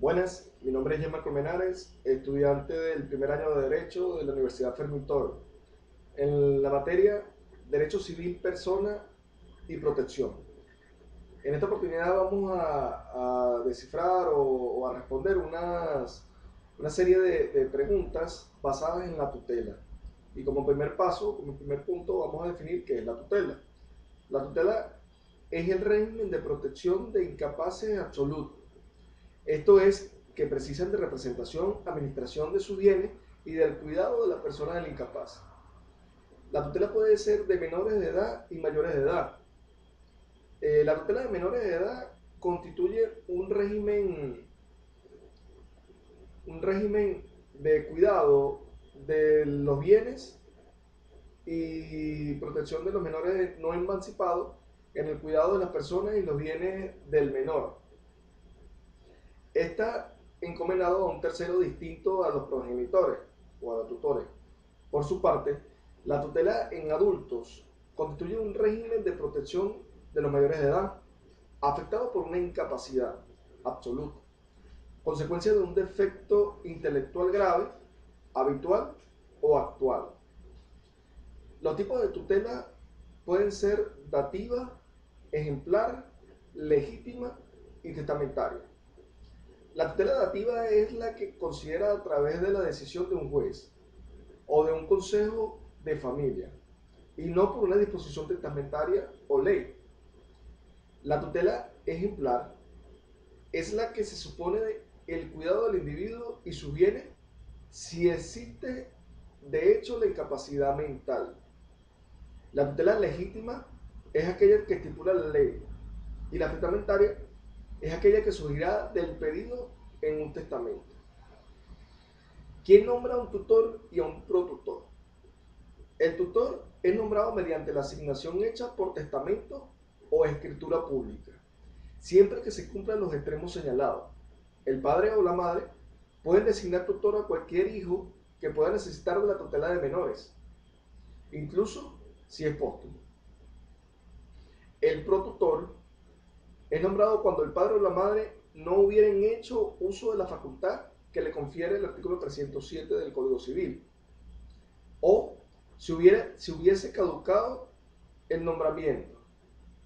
Buenas, mi nombre es Gemma Colmenares, estudiante del primer año de Derecho de la Universidad Fermín Toro, en la materia Derecho Civil, Persona y Protección. En esta oportunidad vamos a descifrar o a responder una serie de preguntas basadas en la tutela. Y como primer paso, como primer punto, vamos a definir qué es la tutela. La tutela es el régimen de protección de incapaces absolutos. Esto es, que precisan de representación, administración de sus bienes y del cuidado de la persona del incapaz. La tutela puede ser de menores de edad y mayores de edad. La tutela de menores de edad constituye un régimen de cuidado de los bienes y protección de los menores no emancipados en el cuidado de las personas y los bienes del menor. Está encomendado a un tercero distinto a los progenitores o a los tutores. Por su parte, la tutela en adultos constituye un régimen de protección de los mayores de edad afectados por una incapacidad absoluta, consecuencia de un defecto intelectual grave, habitual o actual. Los tipos de tutela pueden ser dativa, ejemplar, legítima y testamentaria. La tutela dativa es la que considera a través de la decisión de un juez o de un consejo de familia y no por una disposición testamentaria o ley. La tutela ejemplar es la que se supone el cuidado del individuo y sus bienes si existe de hecho la incapacidad mental. La tutela legítima es aquella que estipula la ley y la testamentaria es aquella que surgirá del pedido en un testamento. ¿Quién nombra a un tutor y a un protutor? El tutor es nombrado mediante la asignación hecha por testamento o escritura pública, siempre que se cumplan los extremos señalados. El padre o la madre pueden designar tutor a cualquier hijo que pueda necesitar de la tutela de menores, incluso si es póstumo. El protutor es nombrado cuando el padre o la madre no hubieran hecho uso de la facultad que le confiere el artículo 307 del Código Civil, o si hubiese caducado el nombramiento.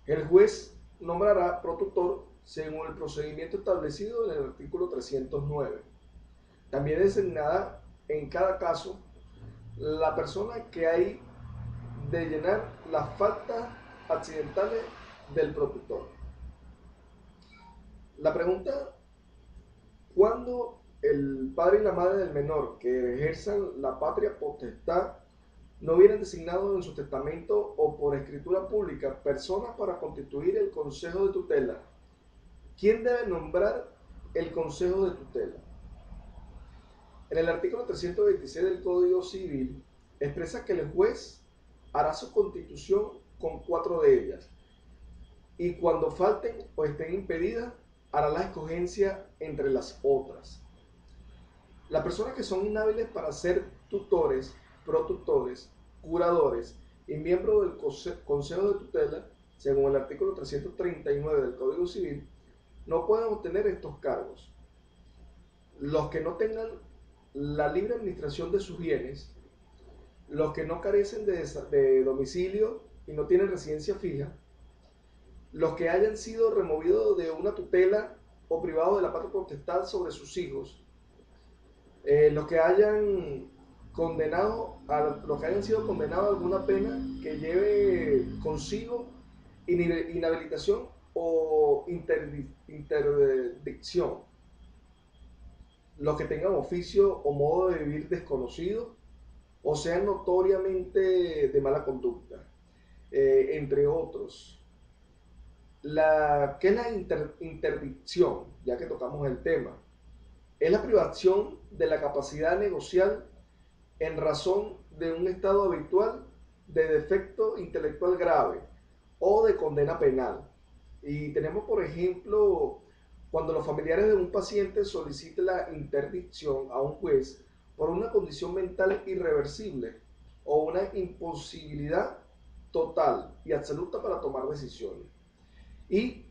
El juez nombrará protutor según el procedimiento establecido en el artículo 309. También designará en cada caso la persona que hay de llenar las faltas accidentales del protutor. La pregunta: ¿cuándo el padre y la madre del menor que ejerzan la patria potestad no hubieran designado en su testamento o por escritura pública personas para constituir el consejo de tutela? ¿Quién debe nombrar el consejo de tutela? En el artículo 326 del Código Civil expresa que el juez hará su constitución con 4 de ellas y cuando falten o estén impedidas hará la escogencia entre las otras. Las personas que son inhábiles para ser tutores, protutores, curadores y miembros del Consejo de Tutela, según el artículo 339 del Código Civil, no pueden obtener estos cargos. Los que no tengan la libre administración de sus bienes, los que no carecen de domicilio y no tienen residencia fija, los que hayan sido removidos de una tutela o privados de la patria potestad sobre sus hijos, los que hayan sido condenados a alguna pena que lleve consigo inhabilitación o interdicción, los que tengan oficio o modo de vivir desconocido o sean notoriamente de mala conducta, entre otros. ¿Qué es la interdicción? Ya que tocamos el tema. Es la privación de la capacidad negocial en razón de un estado habitual de defecto intelectual grave o de condena penal. Y tenemos, por ejemplo, cuando los familiares de un paciente soliciten la interdicción a un juez por una condición mental irreversible o una imposibilidad total y absoluta para tomar decisiones. Y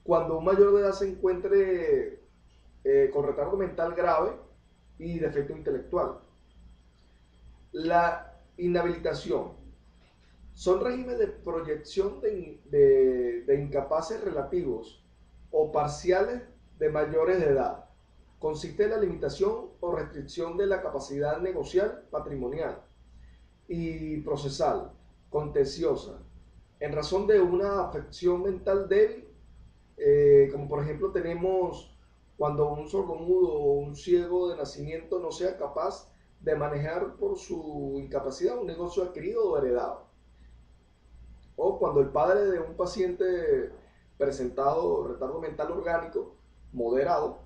cuando un mayor de edad se encuentre con retardo mental grave y defecto intelectual. La inhabilitación son regímenes de proyección de incapaces relativos o parciales de mayores de edad. Consiste en la limitación o restricción de la capacidad negocial, patrimonial y procesal, contenciosa, en razón de una afección mental débil, como por ejemplo tenemos cuando un sordomudo o un ciego de nacimiento no sea capaz de manejar por su incapacidad un negocio adquirido o heredado. O cuando el padre de un paciente presentado retardo mental orgánico moderado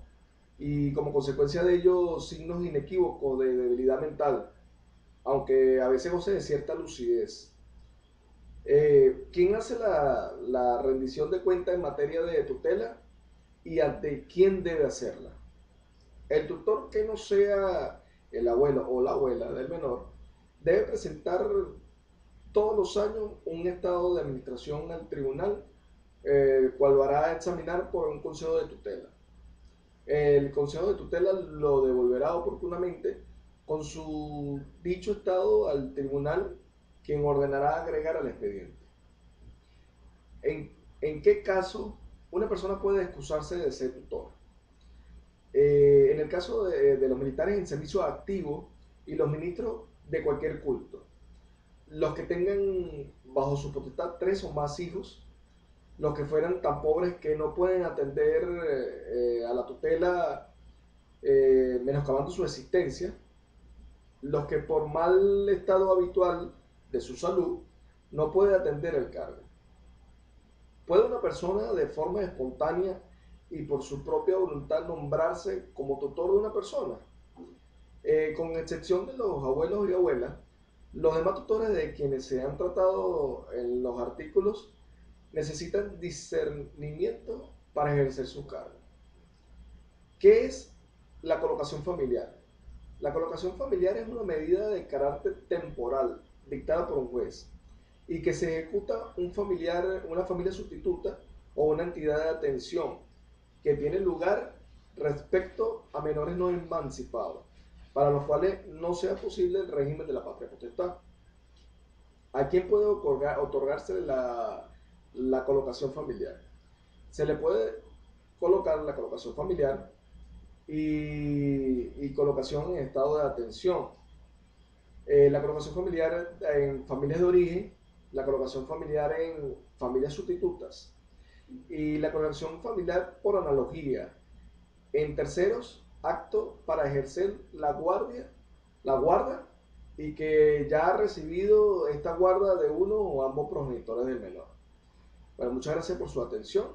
y como consecuencia de ello signos inequívocos de debilidad mental, aunque a veces goce de cierta lucidez. ¿Quién hace la rendición de cuenta en materia de tutela y ante quién debe hacerla? El tutor que no sea el abuelo o la abuela del menor debe presentar todos los años un estado de administración al tribunal, cual lo hará examinar por un consejo de tutela. El consejo de tutela lo devolverá oportunamente con su dicho estado al tribunal, quien ordenará agregar al expediente. ¿En qué caso una persona puede excusarse de ser tutor? En el caso de los militares en servicio activo y los ministros de cualquier culto, los que tengan bajo su potestad 3 o más hijos, los que fueran tan pobres que no pueden atender a la tutela, menoscabando su existencia, los que por mal estado habitual de su salud no puede atender el cargo. ¿Puede una persona de forma espontánea y por su propia voluntad nombrarse como tutor de una persona? Con excepción de los abuelos y abuelas, los demás tutores de quienes se han tratado en los artículos necesitan discernimiento para ejercer su cargo. ¿Qué es la colocación familiar? La colocación familiar es una medida de carácter temporal dictada por un juez y que se ejecuta un familiar, una familia sustituta o una entidad de atención que tiene lugar respecto a menores no emancipados, para los cuales no sea posible el régimen de la patria potestad. ¿A quién puede otorgarse la colocación familiar? Se le puede colocar la colocación familiar y colocación en estado de atención. La colocación familiar en familias de origen, la colocación familiar en familias sustitutas y la colocación familiar por analogía en terceros, acto para ejercer la guarda y que ya ha recibido esta guarda de uno o ambos progenitores del menor. Bueno, muchas gracias por su atención.